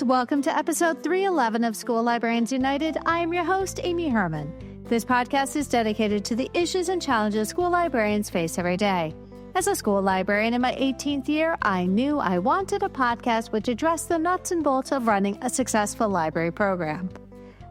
Welcome to episode 311 of School Librarians United. I am your host, Amy Herman. This podcast is dedicated to the issues and challenges school librarians face every day. As a school librarian in my 18th year, I knew I wanted a podcast which addressed the nuts and bolts of running a successful library program.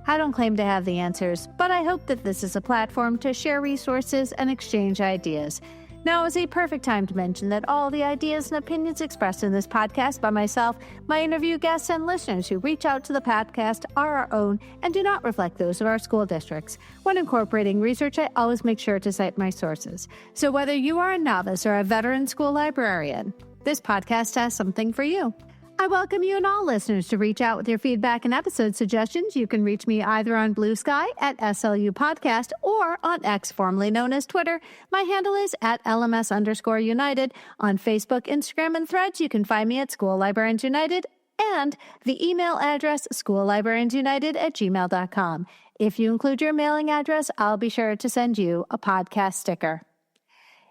I don't claim to have the answers, but I hope that this is a platform to share resources and exchange ideas. Now is a perfect time to mention that all the ideas and opinions expressed in this podcast by myself, my interview guests, and listeners who reach out to the podcast are our own and do not reflect those of our school districts. When incorporating research, I always make sure to cite my sources. So whether you are a novice or a veteran school librarian, this podcast has something for you. I welcome you and all listeners to reach out with your feedback and episode suggestions. You can reach me either on Blue Sky at SLU Podcast or on X, formerly known as Twitter. My handle is at LMS_United. On Facebook, Instagram, and Threads, you can find me at School Librarians United and the email address schoollibrariansunited@gmail.com. If you include your mailing address, I'll be sure to send you a podcast sticker.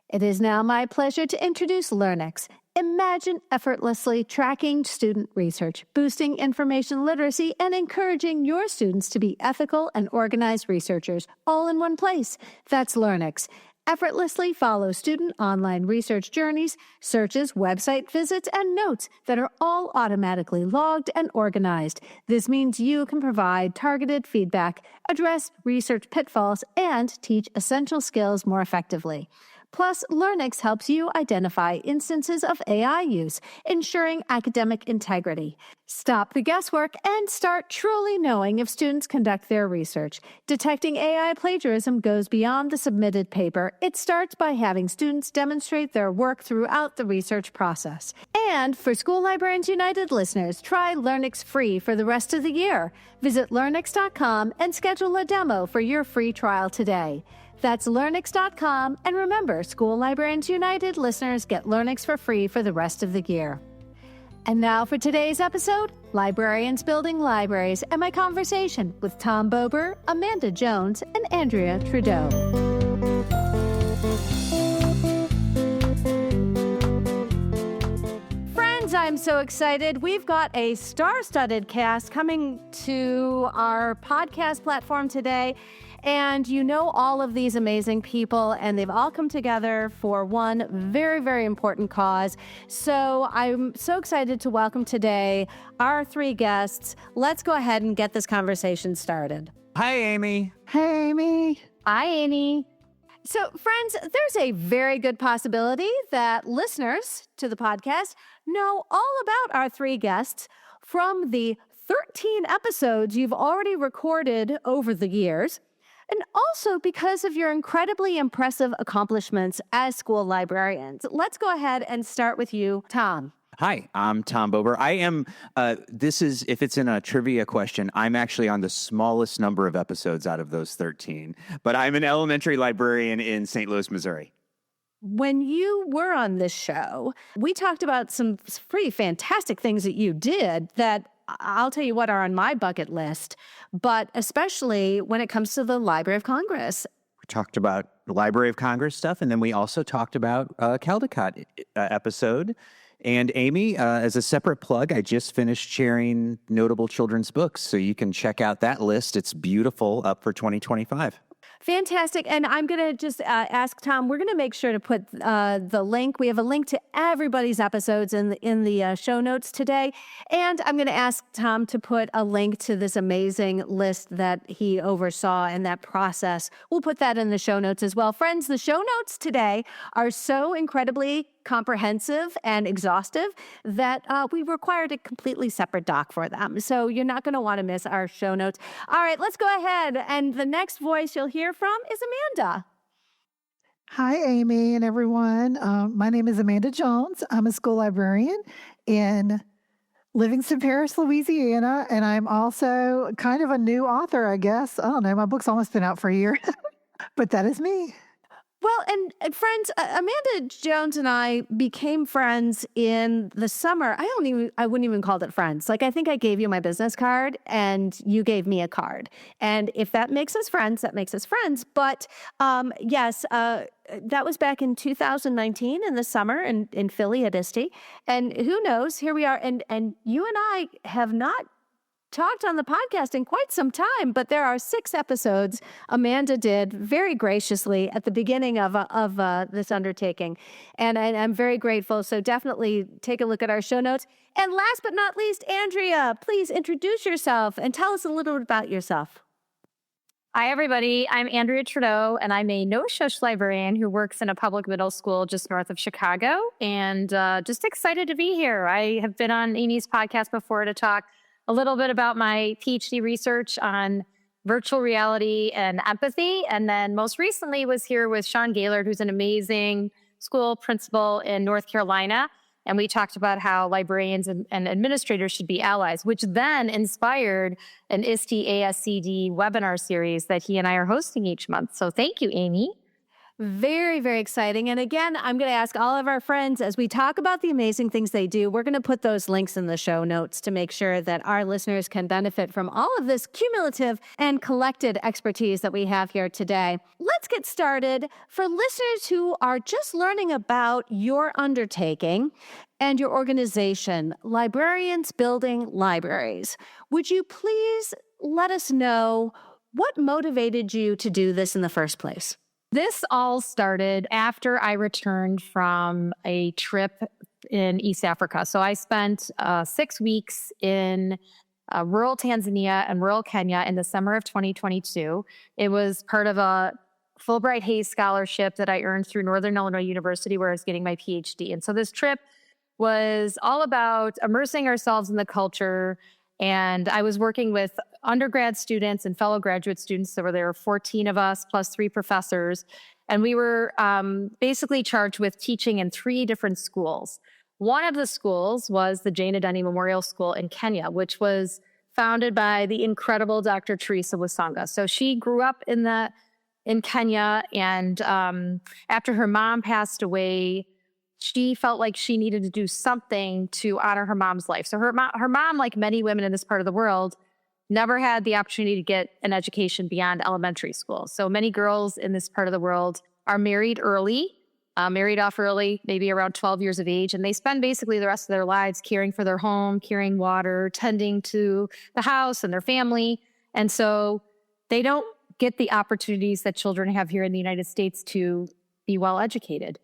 It is now my pleasure to introduce LearnX. Imagine effortlessly tracking student research, boosting information literacy, and encouraging your students to be ethical and organized researchers all in one place. That's LearnX. Effortlessly follow student online research journeys, searches, website visits, and notes that are all automatically logged and organized. This means you can provide targeted feedback, address research pitfalls, and teach essential skills more effectively. Plus, LearnX helps you identify instances of AI use, ensuring academic integrity. Stop the guesswork and start truly knowing if students conduct their research. Detecting AI plagiarism goes beyond the submitted paper. It starts by having students demonstrate their work throughout the research process. And for School Librarians United listeners, try LearnX free for the rest of the year. Visit learnx.com and schedule a demo for your free trial today. That's learnx.com, and remember, School Librarians United listeners get LearnX for free for the rest of the year. And now for today's episode, Librarians Building Libraries, and my conversation with Tom Bober, Amanda Jones, and Andrea Trudeau. Friends, I'm so excited. We've got a star-studded cast coming to our podcast platform today. And you know all of these amazing people, and they've all come together for one very, very important cause. So I'm so excited to welcome today our three guests. Let's go ahead and get this conversation started. Hi, Amy. Hey, Amy. Hi, Amy. So, friends, there's a very good possibility that listeners to the podcast know all about our three guests from the 13 episodes you've already recorded over the years. And also because of your incredibly impressive accomplishments as school librarians. Let's go ahead and start with you, Tom. Hi, I'm Tom Bober. I am, if it's in a trivia question, I'm actually on the smallest number of episodes out of those 13, but I'm an elementary librarian in St. Louis, Missouri. When you were on this show, we talked about some pretty fantastic things that you did that I'll tell you what are on my bucket list, but especially when it comes to the Library of Congress. We talked about the Library of Congress stuff, and then we also talked about Caldecott episode. And Amy, as a separate plug, I just finished sharing notable children's books, so you can check out that list. It's beautiful, up for 2025. Fantastic. And I'm going to just ask Tom, we're going to make sure to put the link. We have a link to everybody's episodes in the show notes today. And I'm going to ask Tom to put a link to this amazing list that he oversaw in that process. We'll put that in the show notes as well. Friends, the show notes today are so incredibly comprehensive and exhaustive that we required a completely separate doc for them. So you're not going to want to miss our show notes. All right, let's go ahead. And the next voice you'll hear from is Amanda. Hi, Amy and everyone. My name is Amanda Jones. I'm a school librarian in Livingston Parish, Louisiana, and I'm also kind of a new author, I guess. I don't know. My book's almost been out for a year, but that is me. Well, and friends, Amanda Jones and I became friends in the summer. I wouldn't even call it friends. Like, I think I gave you my business card and you gave me a card. And if that makes us friends, that makes us friends. But yes, that was back in 2019 in the summer in Philly at ISTE. And who knows, here we are. And you and I have not talked on the podcast in quite some time, but there are 6 episodes Amanda did very graciously at the beginning of this undertaking. And I'm very grateful. So definitely take a look at our show notes. And last but not least, Andrea, please introduce yourself and tell us a little bit about yourself. Hi, everybody. I'm Andrea Trudeau, and I'm a no-shush librarian who works in a public middle school just north of Chicago, and just excited to be here. I have been on Amy's podcast before to talk a little bit about my PhD research on virtual reality and empathy, and then most recently was here with Sean Gaylord, who's an amazing school principal in North Carolina. And we talked about how librarians and administrators should be allies, which then inspired an ISTE ASCD webinar series that he and I are hosting each month. So thank you, Amy. Very, very exciting. And again, I'm going to ask all of our friends, as we talk about the amazing things they do, we're going to put those links in the show notes to make sure that our listeners can benefit from all of this cumulative and collected expertise that we have here today. Let's get started. For listeners who are just learning about your undertaking and your organization, Librarians Building Libraries, would you please let us know what motivated you to do this in the first place? This all started after I returned from a trip in East Africa. So I spent 6 weeks in rural Tanzania and rural Kenya in the summer of 2022. It was part of a Fulbright Hays scholarship that I earned through Northern Illinois University, where I was getting my PhD. And so this trip was all about immersing ourselves in the culture. And I was working with undergrad students and fellow graduate students. There were 14 of us plus 3 professors. And we were basically charged with teaching in 3 different schools. One of the schools was the Jane Adeni Memorial School in Kenya, which was founded by the incredible Dr. Teresa Wasonga. So she grew up in Kenya. And after her mom passed away, she felt like she needed to do something to honor her mom's life. So her mom, like many women in this part of the world, never had the opportunity to get an education beyond elementary school. So many girls in this part of the world are married off early, maybe around 12 years of age, and they spend basically the rest of their lives caring for their home, carrying water, tending to the house and their family. And so they don't get the opportunities that children have here in the United States to be well educated.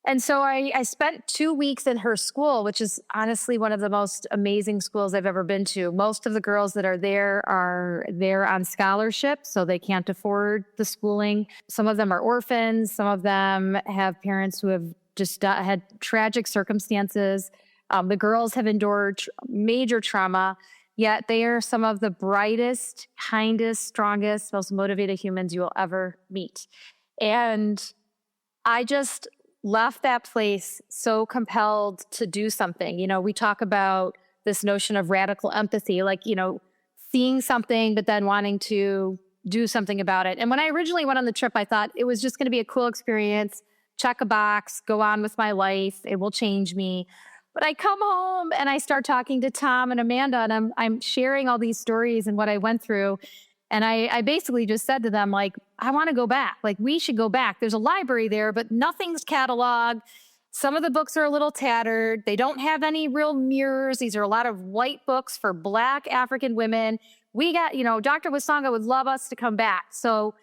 And so I spent 2 weeks in her school, which is honestly one of the most amazing schools I've ever been to. Most of the girls that are there on scholarship, so they can't afford the schooling. Some of them are orphans. Some of them have parents who have just had tragic circumstances. The girls have endured major trauma, yet they are some of the brightest, kindest, strongest, most motivated humans you will ever meet. And I just left that place so compelled to do something. You know, we talk about this notion of radical empathy, like, you know, seeing something, but then wanting to do something about it. And when I originally went on the trip, I thought it was just going to be a cool experience, check a box, go on with my life. It will change me. But I come home and I start talking to Tom and Amanda, and I'm sharing all these stories and what I went through. And I basically just said to them, like, I want to go back. Like, we should go back. There's a library there, but nothing's cataloged. Some of the books are a little tattered. They don't have any real mirrors. These are a lot of white books for Black African women. We got, Dr. Wasonga would love us to come back. So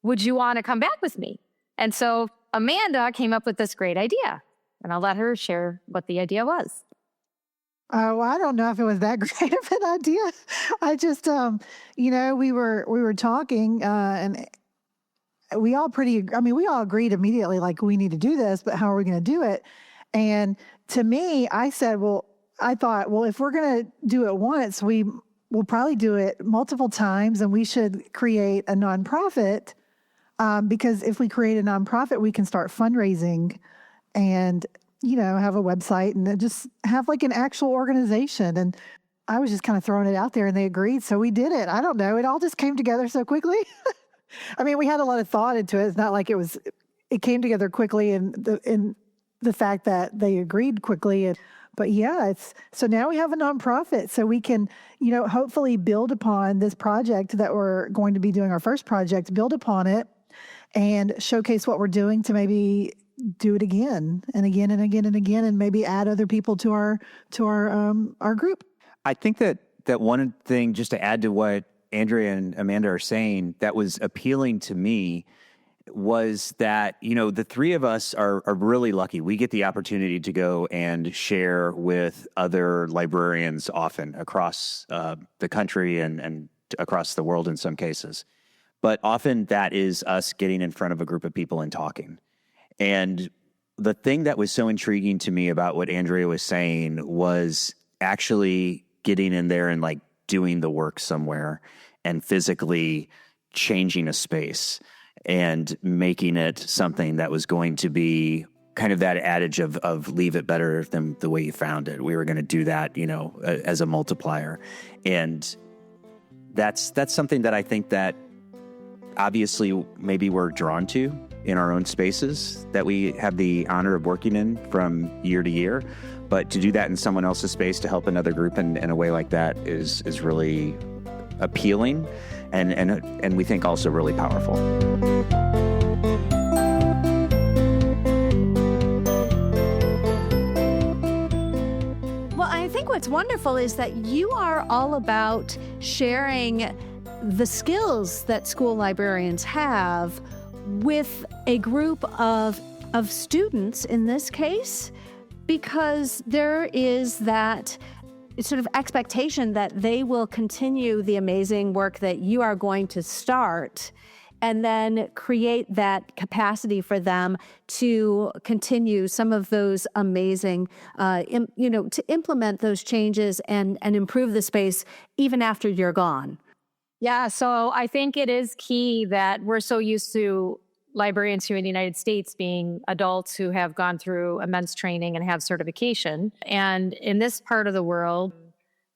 would you want to come back with me? And so Amanda came up with this great idea. And I'll let her share what the idea was. Oh, I don't know if it was that great of an idea. I just, we were talking, and we all agreed immediately, like, we need to do this, but how are we going to do it? And to me, I thought, if we're going to do it once, we'll probably do it multiple times, and we should create a nonprofit, because if we create a nonprofit, we can start fundraising and have a website and just have like an actual organization. And I was just kind of throwing it out there, and they agreed. So we did it. I don't know. It all just came together so quickly. I mean, we had a lot of thought into it. It's not like it came together quickly in the fact that they agreed quickly. But yeah, so now we have a nonprofit, so we can, hopefully build upon this project that we're going to be doing, our first project, build upon it and showcase what we're doing to maybe do it again and again and again and again, and maybe add other people to our group. I think that that one thing, just to add to what Andrea and Amanda are saying, that was appealing to me was that, the three of us are really lucky. We get the opportunity to go and share with other librarians often across the country and across the world in some cases. But often that is us getting in front of a group of people and talking. And the thing that was so intriguing to me about what Andrea was saying was actually getting in there and like doing the work somewhere and physically changing a space and making it something that was going to be kind of that adage of leave it better than the way you found it. We were going to do that, as a multiplier. And that's something that I think that obviously maybe we're drawn to in our own spaces that we have the honor of working in from year to year. But to do that in someone else's space to help another group in a way like that is really appealing and we think also really powerful. Well, I think what's wonderful is that you are all about sharing the skills that school librarians have with a group of students in this case, because there is that sort of expectation that they will continue the amazing work that you are going to start and then create that capacity for them to continue some of those amazing, to implement those changes and improve the space even after you're gone. Yeah, so I think it is key that we're so used to librarians here in the United States being adults who have gone through immense training and have certification. And in this part of the world,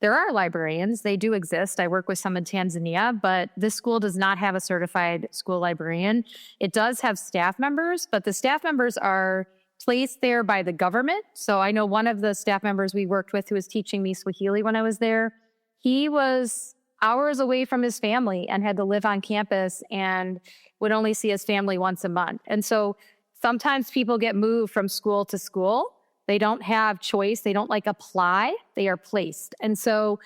there are librarians. They do exist. I work with some in Tanzania, but this school does not have a certified school librarian. It does have staff members, but the staff members are placed there by the government. So I know one of the staff members we worked with who was teaching me Swahili when I was there, he was hours away from his family and had to live on campus and would only see his family once a month. And so sometimes people get moved from school to school. They don't have choice. They don't apply. They are placed. And so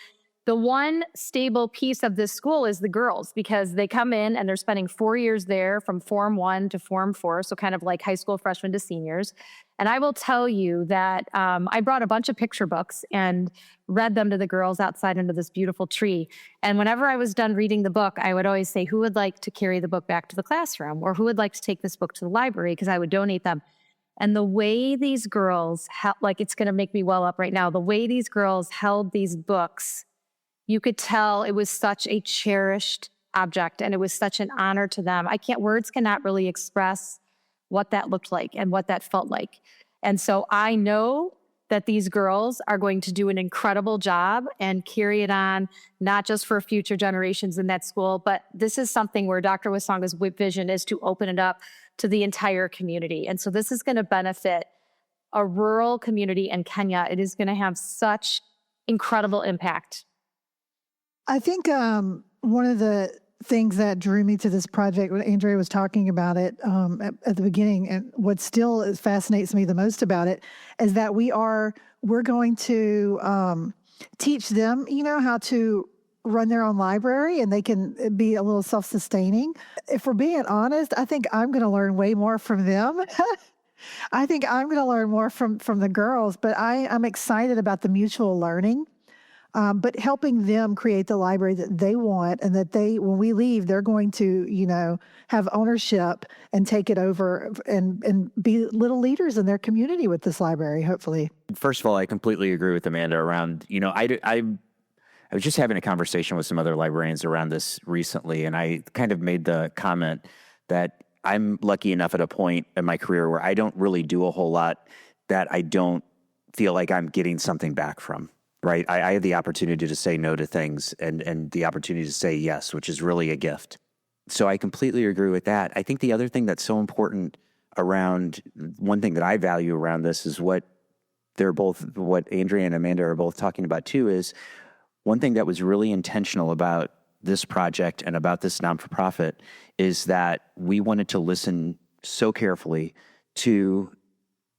the one stable piece of this school is the girls, because they come in and they're spending 4 years there from Form 1 to Form 4, so kind of like high school freshmen to seniors. And I will tell you that I brought a bunch of picture books and read them to the girls outside under this beautiful tree. And whenever I was done reading the book, I would always say, who would like to carry the book back to the classroom? Or who would like to take this book to the library? Because I would donate them. And the way these girls, it's going to make me well up right now, the way these girls held these books, you could tell it was such a cherished object and it was such an honor to them. Words cannot really express what that looked like and what that felt like. And so I know that these girls are going to do an incredible job and carry it on, not just for future generations in that school, but this is something where Dr. Wasanga's vision is to open it up to the entire community. And so this is going to benefit a rural community in Kenya. It is going to have such incredible impact. I think one of the things that drew me to this project, when Andrea was talking about it at the beginning, and what still fascinates me the most about it, is that we're going to teach them, how to run their own library, and they can be a little self-sustaining. If we're being honest, I think I'm going to learn way more from them. I think I'm going to learn more from the girls, but I'm excited about the mutual learning. But helping them create the library that they want, and that when we leave, they're going to, have ownership and take it over and be little leaders in their community with this library, hopefully. First of all, I completely agree with Amanda around, I was just having a conversation with some other librarians around this recently, and I kind of made the comment that I'm lucky enough at a point in my career where I don't really do a whole lot that I don't feel like I'm getting something back from. Right. I have the opportunity to say no to things and the opportunity to say yes, which is really a gift. So I completely agree with that. I think the other thing that's so important around, one thing that I value around this is what Andrea and Amanda are both talking about too, is one thing that was really intentional about this project and about this non-for-profit is that we wanted to listen so carefully to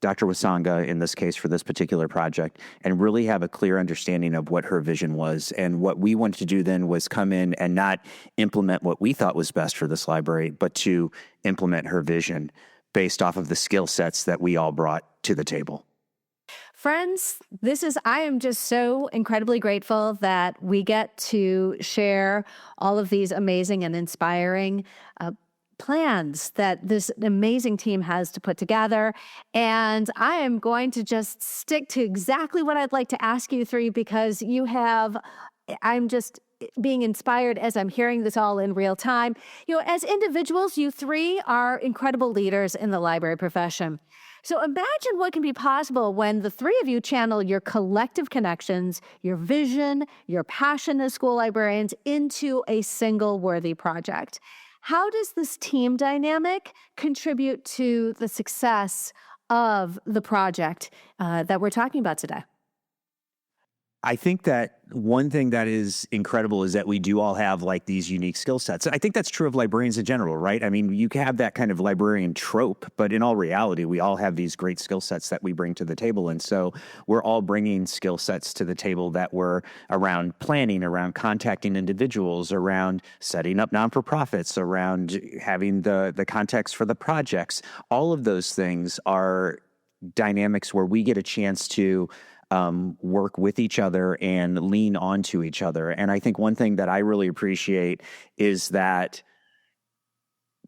Dr. Wasanga in this case for this particular project, and really have a clear understanding of what her vision was. And what we wanted to do then was come in and not implement what we thought was best for this library, but to implement her vision based off of the skill sets that we all brought to the table. Friends, I am just so incredibly grateful that we get to share all of these amazing and inspiring plans that this amazing team has to put together. And I am going to just stick to exactly what I'd like to ask you three, because I'm just being inspired as I'm hearing this all in real time. As individuals, you three are incredible leaders in the library profession. So imagine what can be possible when the three of you channel your collective connections, your vision, your passion as school librarians into a single worthy project. How does this team dynamic contribute to the success of the project that we're talking about today? I think that one thing that is incredible is that we do all have like these unique skill sets. I think that's true of librarians in general, right? I mean, you can have that kind of librarian trope, but in all reality, we all have these great skill sets that we bring to the table. And so we're all bringing skill sets to the table that were around planning, around contacting individuals, around setting up non-for-profits, around having the context for the projects. All of those things are dynamics where we get a chance to work with each other and lean onto each other. And I think one thing that I really appreciate is that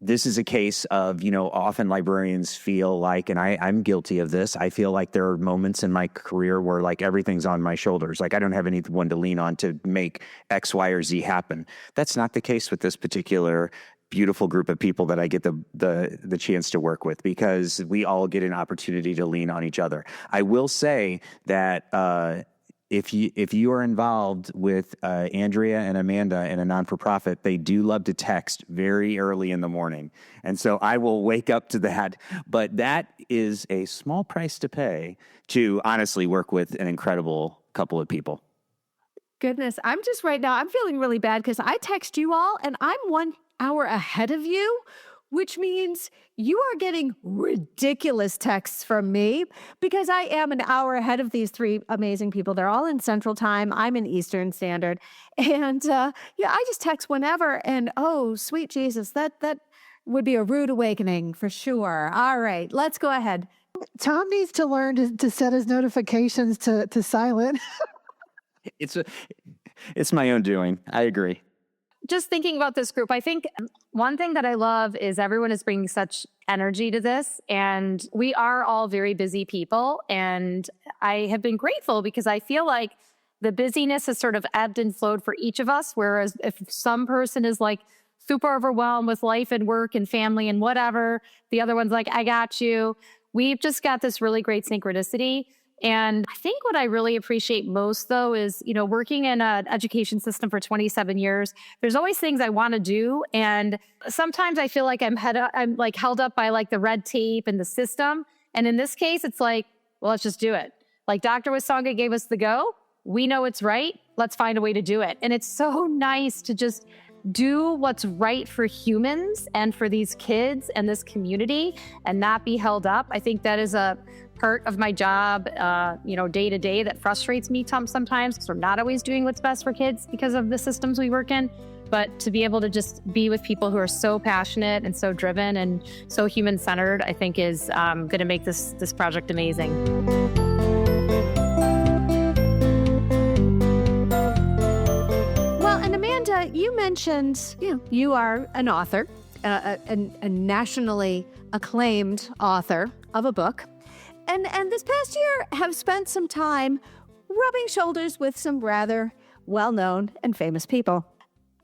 this is a case of, often librarians feel like, and I'm guilty of this, I feel like there are moments in my career where like everything's on my shoulders. Like I don't have anyone to lean on to make X, Y, or Z happen. That's not the case with this particular beautiful group of people that I get the chance to work with, because we all get an opportunity to lean on each other. I will say that if you are involved with Andrea and Amanda in a non-for-profit, they do love to text very early in the morning. And so I will wake up to that. But that is a small price to pay to honestly work with an incredible couple of people. Goodness, I'm feeling really bad because I text you all and I'm 1 hour ahead of you, which means you are getting ridiculous texts from me because I am an hour ahead of these three amazing people. They're all in Central Time. I'm in Eastern Standard. And I just text whenever. And oh, sweet Jesus, that would be a rude awakening for sure. All right, let's go ahead. Tom needs to learn to set his notifications to silent. It's my own doing. I agree. Just thinking about this group, I think one thing that I love is everyone is bringing such energy to this, and we are all very busy people. And I have been grateful because I feel like the busyness has sort of ebbed and flowed for each of us. Whereas if some person is like super overwhelmed with life and work and family and whatever, the other one's like, I got you. We've just got this really great synchronicity. And I think what I really appreciate most, though, is, working in an education system for 27 years, there's always things I want to do. And sometimes I feel like I'm held up by like the red tape and the system. And in this case, it's like, well, let's just do it. Like Dr. Wasanga gave us the go. We know it's right. Let's find a way to do it. And it's so nice to just do what's right for humans and for these kids and this community and not be held up. I think that is a part of my job, day to day that frustrates me sometimes because we're not always doing what's best for kids because of the systems we work in. But to be able to just be with people who are so passionate and so driven and so human-centered, I think is going to make this project amazing. Well, and Amanda, you mentioned you are an author, a nationally acclaimed author of a book. And this past year have spent some time rubbing shoulders with some rather well-known and famous people.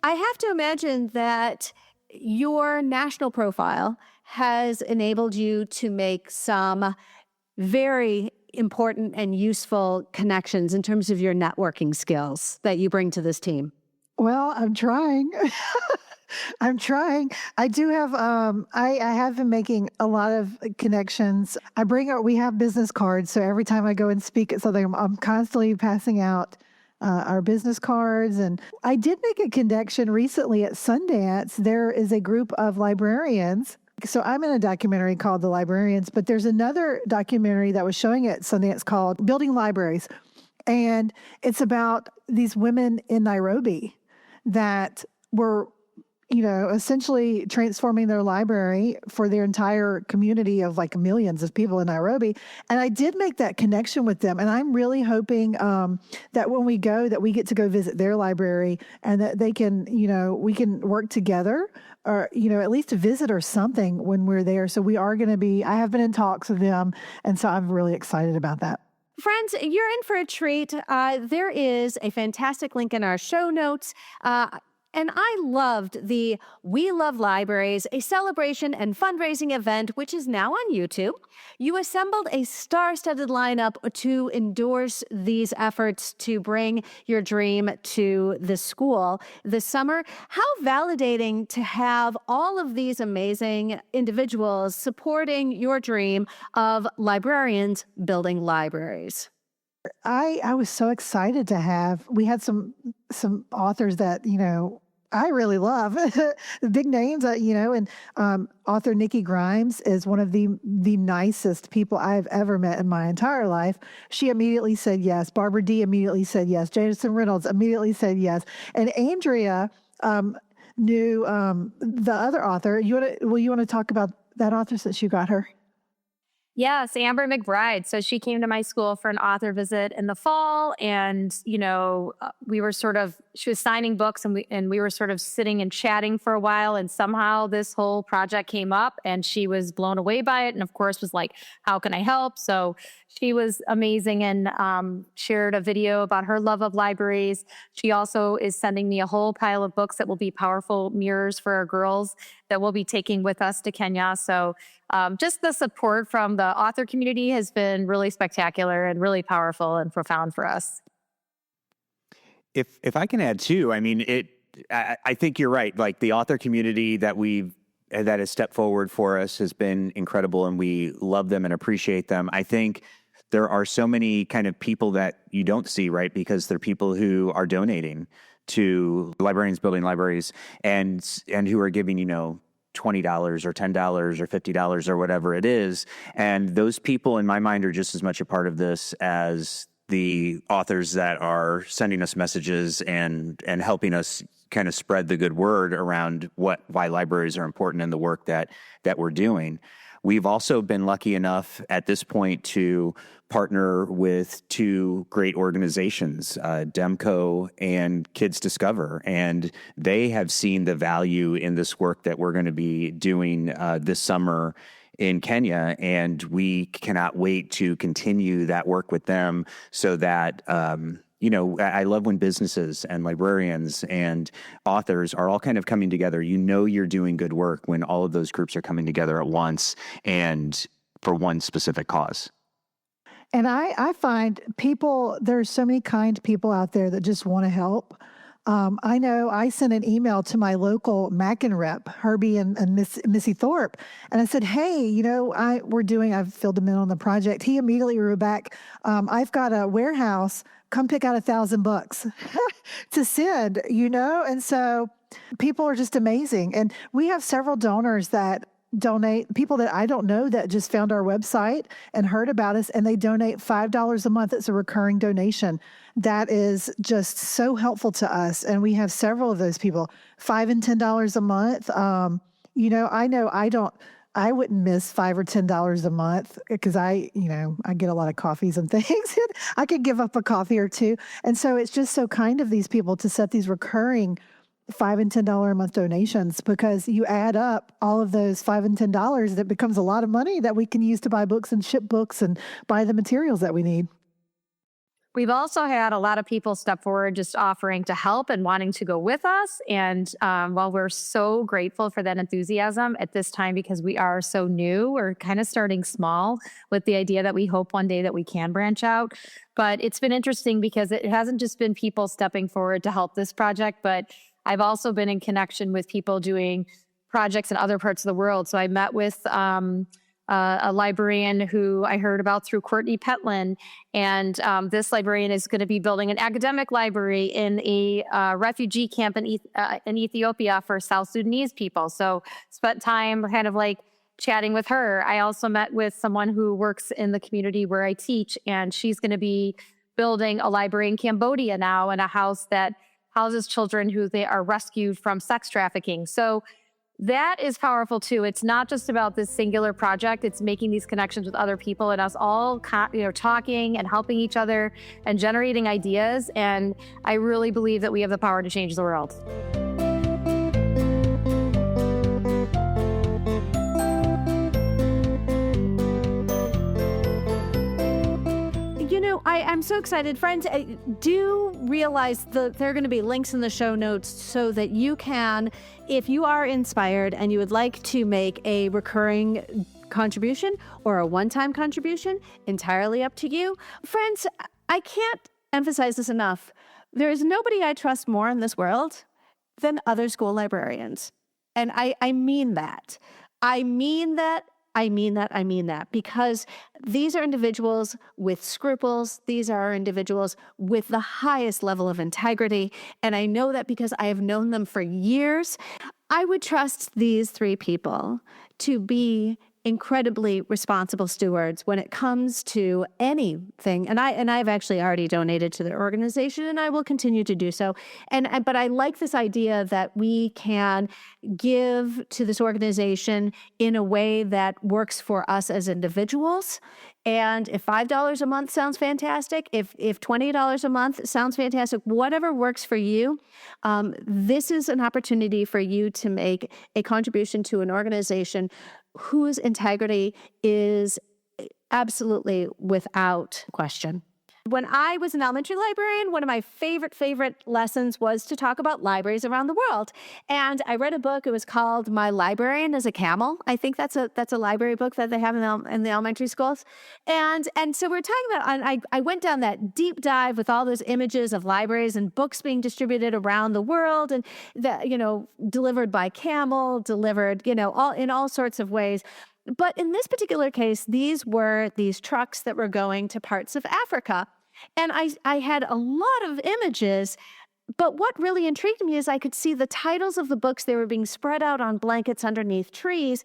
I have to imagine that your national profile has enabled you to make some very important and useful connections in terms of your networking skills that you bring to this team. Well, I'm trying. I do have, I have been making a lot of connections. We have business cards. So every time I go and speak at something, I'm constantly passing out our business cards. And I did make a connection recently at Sundance. There is a group of librarians So I'm in a documentary called The Librarians, but there's another documentary that was showing at Sundance called Building Libraries. And it's about these women in Nairobi that were, essentially transforming their library for their entire community of like millions of people in Nairobi. And I did make that connection with them. And I'm really hoping that when we go, that we get to go visit their library and that they can, we can work together or, at least a visit or something when we're there. So we are going to I have been in talks with them. And so I'm really excited about that. Friends, you're in for a treat. There is a fantastic link in our show notes. And I loved the We Love Libraries, a celebration and fundraising event, which is now on YouTube. You assembled a star-studded lineup to endorse these efforts to bring your dream to the school this summer. How validating to have all of these amazing individuals supporting your dream of librarians building libraries. I was so excited to we had some authors that, I really love the big names, and author Nikki Grimes is one of the nicest people I've ever met in my entire life. She immediately said yes. Barbara D. immediately said yes. Jason Reynolds immediately said yes. And Andrea knew the other author. You want to talk about that author since you got her? Yes, Amber McBride. So she came to my school for an author visit in the fall, and she was signing books, and we were sort of sitting and chatting for a while, and somehow this whole project came up, and she was blown away by it, and of course was like, "How can I help?" So she was amazing and shared a video about her love of libraries. She also is sending me a whole pile of books that will be powerful mirrors for our girls that we'll be taking with us to Kenya. So just the support from the author community has been really spectacular and really powerful and profound for us. If I can add too, I mean, I think you're right. Like the author community that has stepped forward for us has been incredible, and we love them and appreciate them. I think there are so many kind of people that you don't see, right? Because they're people who are donating to Librarians Building Libraries and who are giving, $20 or $10 or $50 or whatever it is. And those people in my mind are just as much a part of this as the authors that are sending us messages and helping us kind of spread the good word around why libraries are important in the work that we're doing. We've also been lucky enough at this point to partner with two great organizations, Demco and Kids Discover, and they have seen the value in this work that we're going to be doing this summer in Kenya, and we cannot wait to continue that work with them so that I love when businesses and librarians and authors are all kind of coming together. You're doing good work when all of those groups are coming together at once and for one specific cause. And I find there's so many kind people out there that just want to help. I know I sent an email to my local Mackin rep, Herbie and Missy Thorpe, and I said, hey, I've filled him in on the project. He immediately wrote back, I've got a warehouse, come pick out 1,000 books to send, and so people are just amazing. And we have several donors that donate, people that I don't know that just found our website and heard about us, and they donate $5 a month. It's a recurring donation. That is just so helpful to us. And we have several of those people, $5 and $10 a month. I wouldn't miss $5 or $10 a month because I get a lot of coffees and things. I could give up a coffee or two. And so it's just so kind of these people to set these recurring $5 and $10 a month donations, because you add up all of those $5 and $10, that becomes a lot of money that we can use to buy books and ship books and buy the materials that we need. We've also had a lot of people step forward just offering to help and wanting to go with us. And while we're so grateful for that enthusiasm at this time, because we are so new, we're kind of starting small with the idea that we hope one day that we can branch out. But it's been interesting because it hasn't just been people stepping forward to help this project, but I've also been in connection with people doing projects in other parts of the world. So I met with a librarian who I heard about through Courtney Petlin. And this librarian is going to be building an academic library in a refugee camp in Ethiopia for South Sudanese people. So spent time kind of like chatting with her. I also met with someone who works in the community where I teach, and she's going to be building a library in Cambodia now in a house that houses children who they are rescued from sex trafficking. So that is powerful too. It's not just about this singular project. It's making these connections with other people and us all, talking and helping each other and generating ideas. And I really believe that we have the power to change the world. I'm so excited. Friends, do realize that there are going to be links in the show notes so that you can, if you are inspired and you would like to make a recurring contribution or a one-time contribution, entirely up to you. Friends, I can't emphasize this enough. There is nobody I trust more in this world than other school librarians. And I mean that. I mean that, because these are individuals with scruples. These are individuals with the highest level of integrity. And I know that because I have known them for years. I would trust these three people to be incredibly responsible stewards when it comes to anything. And I've actually already donated to their organization, and I will continue to do so. But I like this idea that we can give to this organization in a way that works for us as individuals. And if $5 a month sounds fantastic, if $20 a month sounds fantastic, whatever works for you, this is an opportunity for you to make a contribution to an organization whose integrity is absolutely without question. When I was an elementary librarian, one of my favorite lessons was to talk about libraries around the world. And I read a book. It was called My Librarian is a Camel. I think that's a library book that they have in the elementary schools. And so we're talking about, and I went down that deep dive with all those images of libraries and books being distributed around the world, and that, delivered by camel, delivered, all in all sorts of ways. But in this particular case, these were these trucks that were going to parts of Africa. And I had a lot of images, but what really intrigued me is I could see the titles of the books. They were being spread out on blankets underneath trees.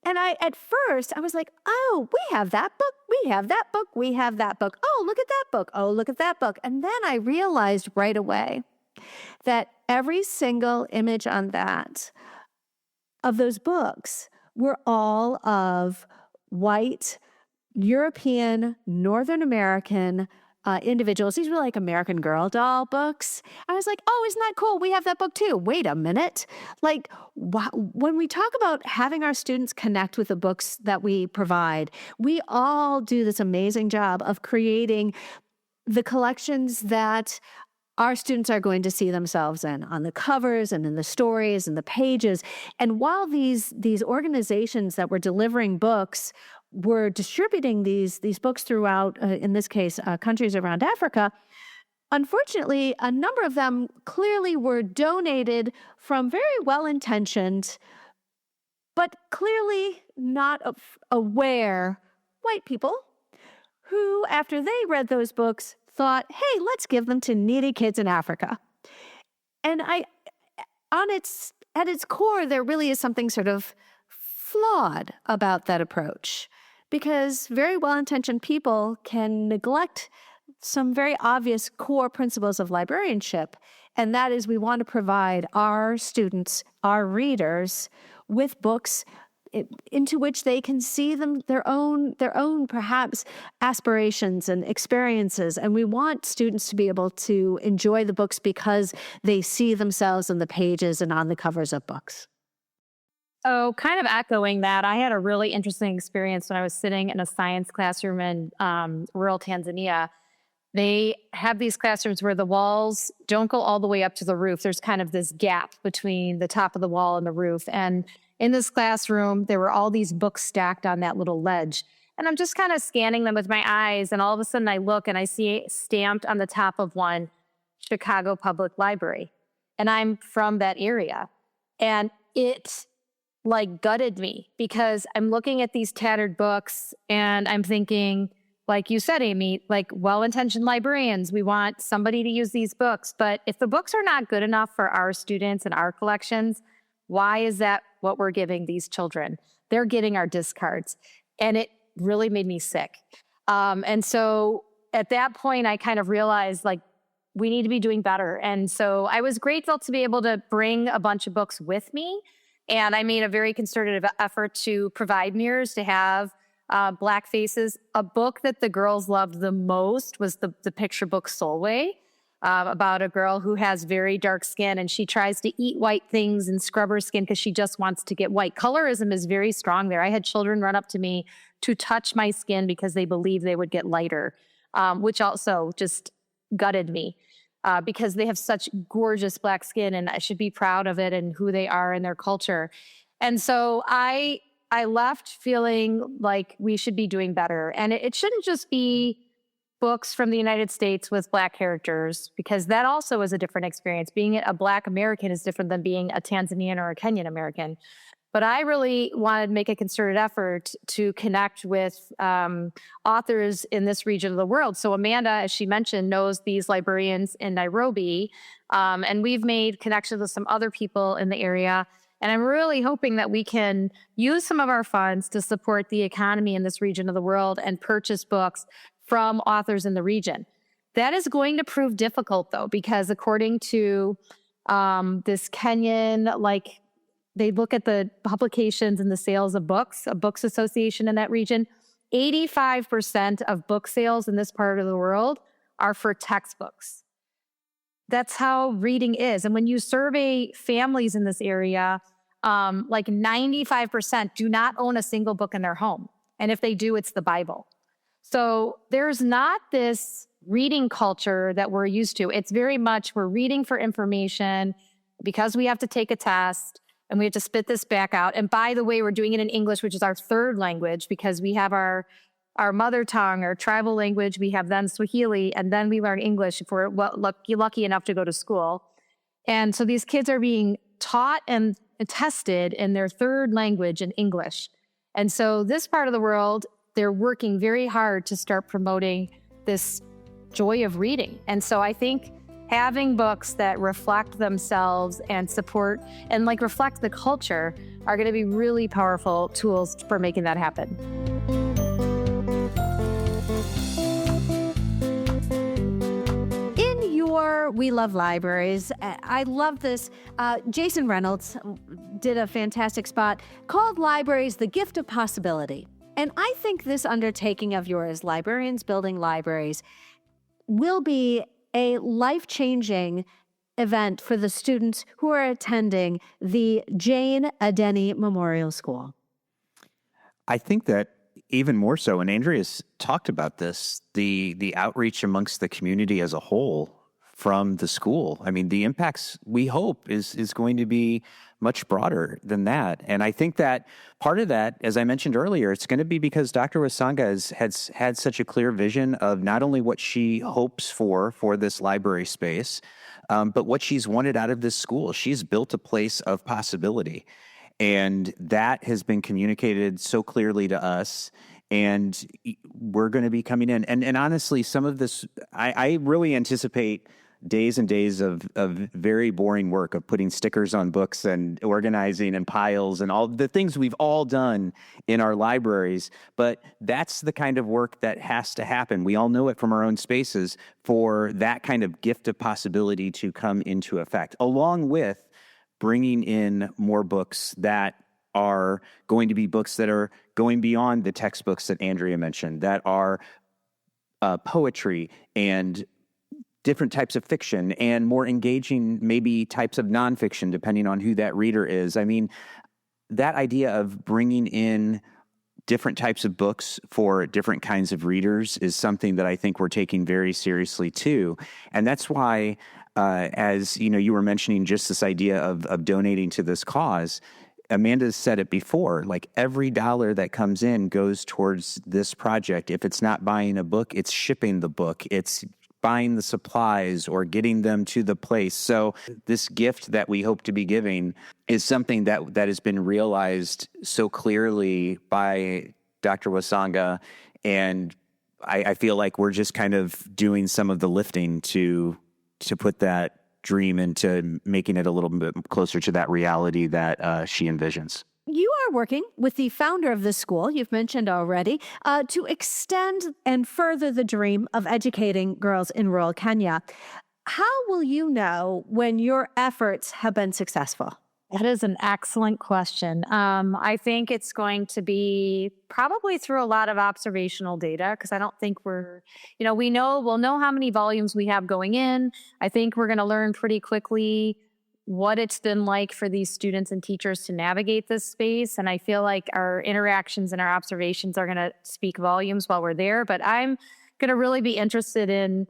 And at first I was like, oh, we have that book. We have that book. We have that book. Oh, look at that book. Oh, look at that book. And then I realized right away that every single image on of those books were all of white, European, Northern American individuals. These were like American Girl doll books. I was like, oh, isn't that cool? We have that book too. Wait a minute. Like, when we talk about having our students connect with the books that we provide, we all do this amazing job of creating the collections that our students are going to see themselves in, on the covers and in the stories and the pages. And while these organizations that were delivering books were distributing these books throughout, in this case, countries around Africa, unfortunately, a number of them clearly were donated from very well-intentioned, but clearly not aware white people who, after they read those books, thought, hey, let's give them to needy kids in Africa. And at its core, there really is something sort of flawed about that approach, because very well-intentioned people can neglect some very obvious core principles of librarianship. And that is, we want to provide our students, our readers, with books into which they can see their own perhaps aspirations and experiences. And we want students to be able to enjoy the books because they see themselves in the pages and on the covers of books. Oh, kind of echoing that, I had a really interesting experience when I was sitting in a science classroom in rural Tanzania. They have these classrooms where the walls don't go all the way up to the roof. There's kind of this gap between the top of the wall and the roof. And in this classroom, there were all these books stacked on that little ledge. And I'm just kind of scanning them with my eyes. And all of a sudden I look and I see stamped on the top of one, Chicago Public Library. And I'm from that area. And it gutted me, because I'm looking at these tattered books and I'm thinking, like you said, Amy, well-intentioned librarians, we want somebody to use these books. But if the books are not good enough for our students and our collections, why is that what we're giving these children? they're getting our discards. And it really made me sick. And so at that point, I kind of realized like, we need to be doing better. And so I was grateful to be able to bring a bunch of books with me. And I made a very concerted effort to provide mirrors, to have Black faces. A book that the girls loved the most was the picture book Solway, about a girl who has very dark skin, and she tries to eat white things and scrub her skin because she just wants to get white. Colorism is very strong there. I had children run up to me to touch my skin because they believed they would get lighter, which also just gutted me. Because they have such gorgeous Black skin, and I should be proud of it and who they are and their culture. And so I left feeling like we should be doing better. And it shouldn't just be books from the United States with Black characters, because that also is a different experience. Being a Black American is different than being a Tanzanian or a Kenyan American. But I really wanted to make a concerted effort to connect with authors in this region of the world. So Amanda, as she mentioned, knows these librarians in Nairobi, and we've made connections with some other people in the area. And I'm really hoping that we can use some of our funds to support the economy in this region of the world and purchase books from authors in the region. That is going to prove difficult, though, because according to this Kenyan, they look at the publications and the sales of books, a books association in that region. 85% of book sales in this part of the world are for textbooks. That's how reading is. And when you survey families in this area, 95% do not own a single book in their home. And if they do, it's the Bible. So there's not this reading culture that we're used to. It's very much we're reading for information because we have to take a test, and we have to spit this back out. And by the way, we're doing it in English, which is our third language, because we have our mother tongue, our tribal language. We have then Swahili, and then we learn English if we're lucky enough to go to school. And so these kids are being taught and tested in their third language in English. And so this part of the world, they're working very hard to start promoting this joy of reading. And so I think having books that reflect themselves and support and reflect the culture are going to be really powerful tools for making that happen. In your We Love Libraries, I love this. Jason Reynolds did a fantastic spot called Libraries, the Gift of Possibility. And I think this undertaking of yours, Librarians Building Libraries, will be a life-changing event for the students who are attending the Jane Adeni Memorial School. I think that even more so, and Andrea's talked about this, the outreach amongst the community as a whole from the school. I mean, the impacts we hope is going to be much broader than that. And I think that part of that, as I mentioned earlier, it's going to be because Dr. Wasanga has had such a clear vision of not only what she hopes for this library space, but what she's wanted out of this school. She's built a place of possibility. And that has been communicated so clearly to us. And we're going to be coming in. And honestly, some of this, I really anticipate days and days of very boring work of putting stickers on books and organizing and piles and all the things we've all done in our libraries. But that's the kind of work that has to happen. We all know it from our own spaces for that kind of gift of possibility to come into effect, along with bringing in more books that are going to be books that are going beyond the textbooks that Andrea mentioned, that are poetry and different types of fiction and more engaging, maybe types of nonfiction, depending on who that reader is. I mean, that idea of bringing in different types of books for different kinds of readers is something that I think we're taking very seriously too. And that's why, as you were mentioning just this idea of donating to this cause, Amanda said it before, every dollar that comes in goes towards this project. If it's not buying a book, it's shipping the book. It's buying the supplies or getting them to the place. So this gift that we hope to be giving is something that has been realized so clearly by Dr. Wasanga. And I feel like we're just kind of doing some of the lifting to put that dream into making it a little bit closer to that reality that she envisions. You are working with the founder of the school, you've mentioned already, to extend and further the dream of educating girls in rural Kenya. How will you know when your efforts have been successful? That is an excellent question. I think it's going to be probably through a lot of observational data, because I don't think we'll know how many volumes we have going in. I think we're going to learn pretty quickly what it's been like for these students and teachers to navigate this space. And I feel like our interactions and our observations are going to speak volumes while we're there. But I'm going to really be interested in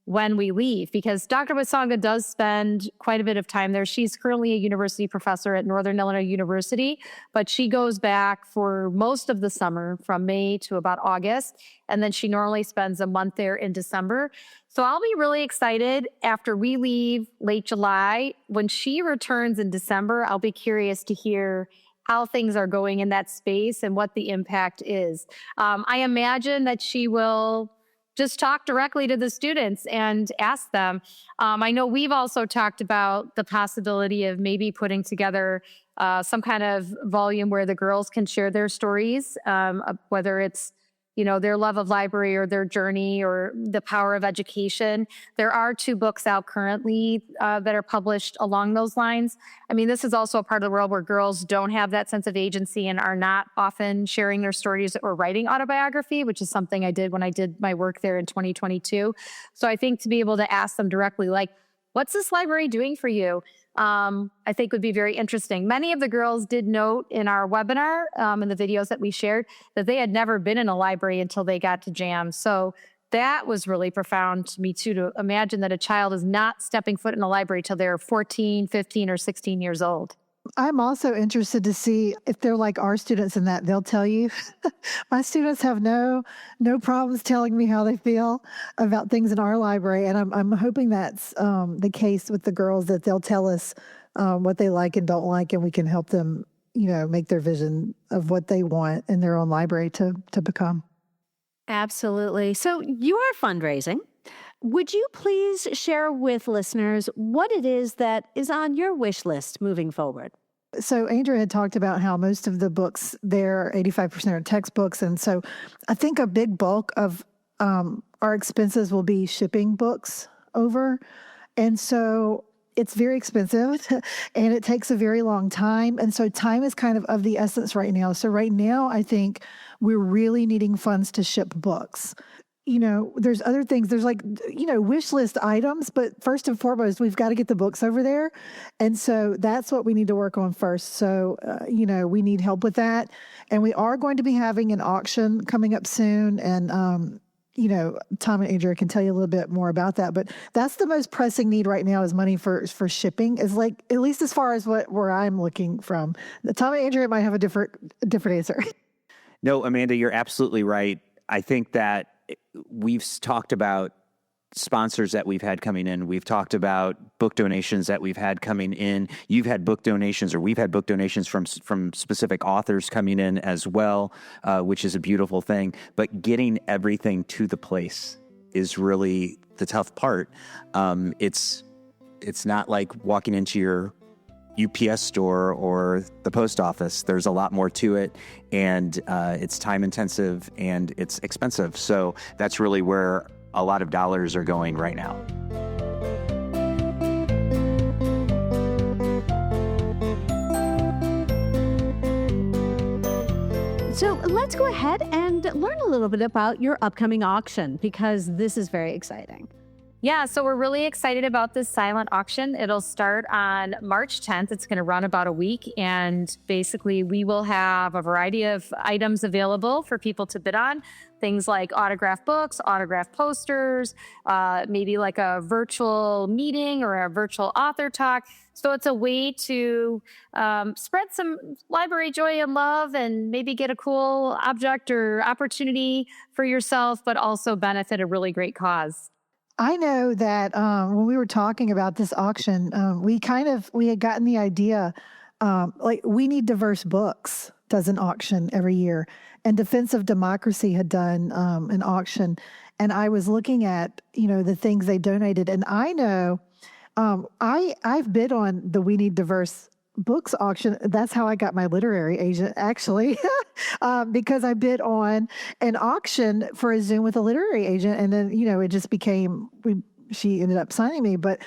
when we leave, because Dr. Wasonga does spend quite a bit of time there. She's currently a university professor at Northern Illinois University, but she goes back for most of the summer from May to about August. And then she normally spends a month there in December. So I'll be really excited after we leave late July. When she returns in December, I'll be curious to hear how things are going in that space and what the impact is. I imagine that she will just talk directly to the students and ask them. I know we've also talked about the possibility of maybe putting together some kind of volume where the girls can share their stories, whether it's their love of library or their journey or the power of education. There are 2 books out currently that are published along those lines. I mean, this is also a part of the world where girls don't have that sense of agency and are not often sharing their stories or writing autobiography, which is something I did when I did my work there in 2022. So I think to be able to ask them directly, like, what's this library doing for you? I think would be very interesting. Many of the girls did note in our webinar, in the videos that we shared, that they had never been in a library until they got to JAM. So that was really profound to me too, to imagine that a child is not stepping foot in a library till they're 14, 15, or 16 years old. I'm also interested to see if they're like our students in that they'll tell you. My students have no problems telling me how they feel about things in our library, and I'm hoping that's the case with the girls, that they'll tell us what they like and don't like, and we can help them, make their vision of what they want in their own library to become. Absolutely. So you are fundraising. Would you please share with listeners what it is that is on your wish list moving forward? So Andrea had talked about how most of the books there, 85% are textbooks. And so I think a big bulk of our expenses will be shipping books over. And so it's very expensive and it takes a very long time. And so time is kind of the essence right now. So right now, I think we're really needing funds to ship books. There's other things. There's wish list items, but first and foremost, we've got to get the books over there. And so that's what we need to work on first. So, we need help with that. And we are going to be having an auction coming up soon. And, Tom and Andrea can tell you a little bit more about that. But that's the most pressing need right now, is money for shipping, is like, at least as far as where I'm looking from. Tom and Andrea might have a different answer. No, Amanda, you're absolutely right. I think that we've talked about sponsors that we've had coming in. We've talked about book donations that we've had coming in. You've had book donations, or we've had book donations from specific authors coming in as well, which is a beautiful thing. But getting everything to the place is really the tough part. It's not like walking into your UPS store or the post office. There's a lot more to it, and it's time intensive and it's expensive. So that's really where a lot of dollars are going right now. So let's go ahead and learn a little bit about your upcoming auction, because this is very exciting. Yeah, so we're really excited about this silent auction. It'll start on March 10th. It's going to run about a week. And basically, we will have a variety of items available for people to bid on. Things like autographed books, autographed posters, maybe like a virtual meeting or a virtual author talk. So it's a way to spread some library joy and love, and maybe get a cool object or opportunity for yourself, but also benefit a really great cause. I know that when we were talking about this auction, we had gotten the idea, We Need Diverse Books does an auction every year, and Defense of Democracy had done an auction, and I was looking at, the things they donated, and I know I've bid on the We Need Diverse books auction. That's how I got my literary agent, actually, because I bid on an auction for a Zoom with a literary agent. And then, it just became, she ended up signing me, but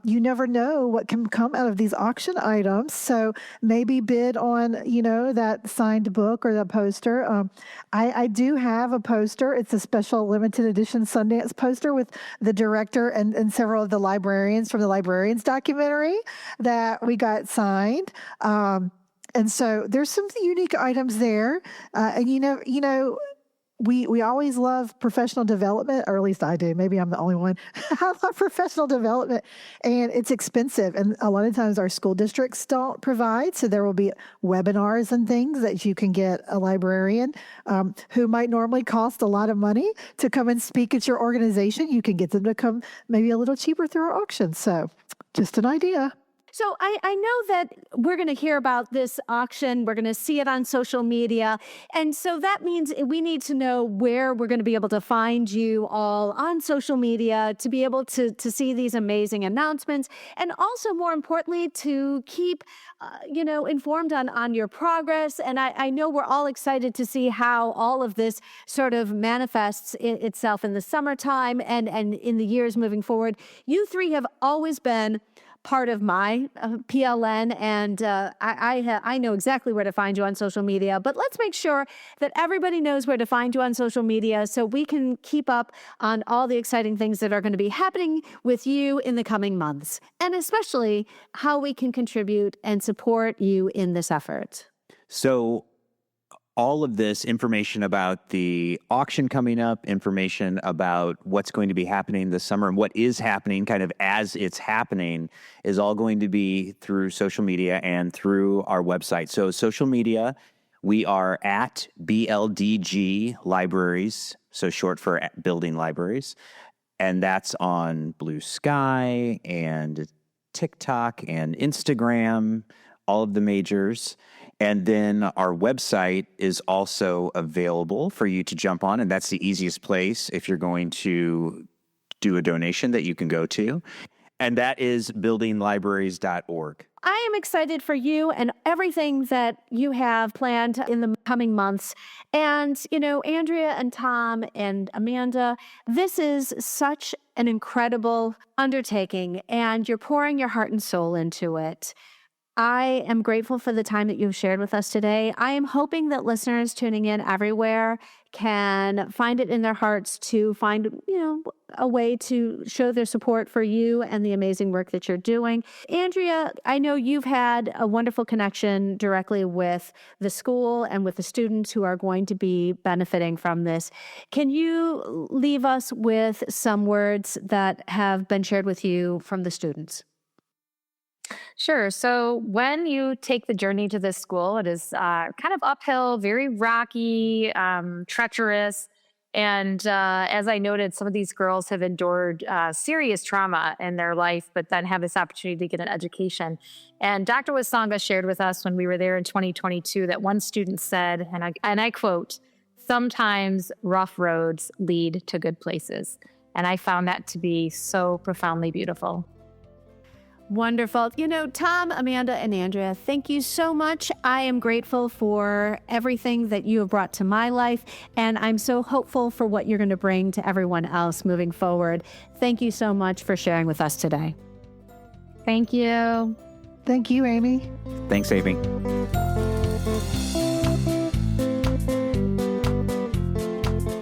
you never know what can come out of these auction items. So maybe bid on, that signed book or that poster. I do have a poster. It's a special limited edition Sundance poster with the director and several of the librarians from the Librarians documentary that we got signed. And so there's some unique items there. And we always love professional development, or at least I do. Maybe I'm the only one. I love professional development, and it's expensive. And a lot of times our school districts don't provide. So there will be webinars and things that you can get a librarian who might normally cost a lot of money to come and speak at your organization. You can get them to come maybe a little cheaper through our auction. So just an idea. So I know that we're going to hear about this auction. We're going to see it on social media. And so that means we need to know where we're going to be able to find you all on social media to be able to see these amazing announcements. And also, more importantly, to keep, informed on your progress. And I know we're all excited to see how all of this sort of manifests itself in the summertime and in the years moving forward. You three have always been part of my PLN, and I know exactly where to find you on social media, but let's make sure that everybody knows where to find you on social media so we can keep up on all the exciting things that are going to be happening with you in the coming months, and especially how we can contribute and support you in this effort. So all of this information about the auction coming up, information about what's going to be happening this summer and what is happening kind of as it's happening is all going to be through social media and through our website. So social media, we are at BLDG Libraries, so short for Building Libraries. And that's on Blue Sky and TikTok and Instagram, all of the majors. And then our website is also available for you to jump on, and that's the easiest place if you're going to do a donation that you can go to. And that is buildinglibraries.org. I am excited for you and everything that you have planned in the coming months. And, Andrea and Tom and Amanda, this is such an incredible undertaking, and you're pouring your heart and soul into it. I am grateful for the time that you've shared with us today. I am hoping that listeners tuning in everywhere can find it in their hearts to find, a way to show their support for you and the amazing work that you're doing. Andrea, I know you've had a wonderful connection directly with the school and with the students who are going to be benefiting from this. Can you leave us with some words that have been shared with you from the students? Sure. So when you take the journey to this school, it is kind of uphill, very rocky, treacherous. And as I noted, some of these girls have endured serious trauma in their life, but then have this opportunity to get an education. And Dr. Wasanga shared with us when we were there in 2022 that one student said, and I quote, "Sometimes rough roads lead to good places." And I found that to be so profoundly beautiful. Wonderful. Tom, Amanda, and Andrea, thank you so much. I am grateful for everything that you have brought to my life, and I'm so hopeful for what you're going to bring to everyone else moving forward. Thank you so much for sharing with us today. Thank you. Thank you, Amy. Thanks, Amy.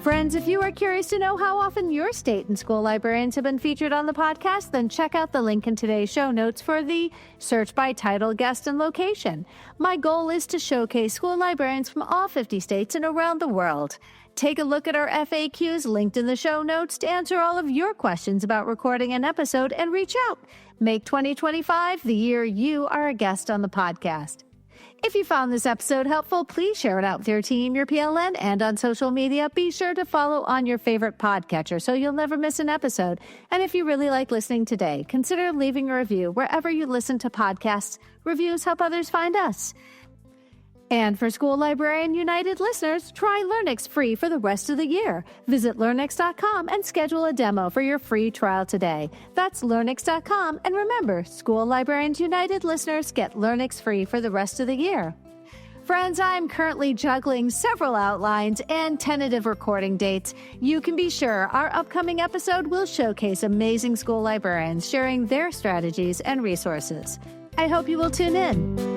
Friends, if you are curious to know how often your state and school librarians have been featured on the podcast, then check out the link in today's show notes for the search by title, guest, and location. My goal is to showcase school librarians from all 50 states and around the world. Take a look at our FAQs linked in the show notes to answer all of your questions about recording an episode and reach out. Make 2025 the year you are a guest on the podcast. If you found this episode helpful, please share it out with your team, your PLN, and on social media. Be sure to follow on your favorite podcatcher so you'll never miss an episode. And if you really like listening today, consider leaving a review wherever you listen to podcasts. Reviews help others find us. And for School Librarian United listeners, try LearnX free for the rest of the year. Visit LearnX.com and schedule a demo for your free trial today. That's LearnX.com. And remember, School Librarians United listeners get LearnX free for the rest of the year. Friends, I'm currently juggling several outlines and tentative recording dates. You can be sure our upcoming episode will showcase amazing school librarians sharing their strategies and resources. I hope you will tune in.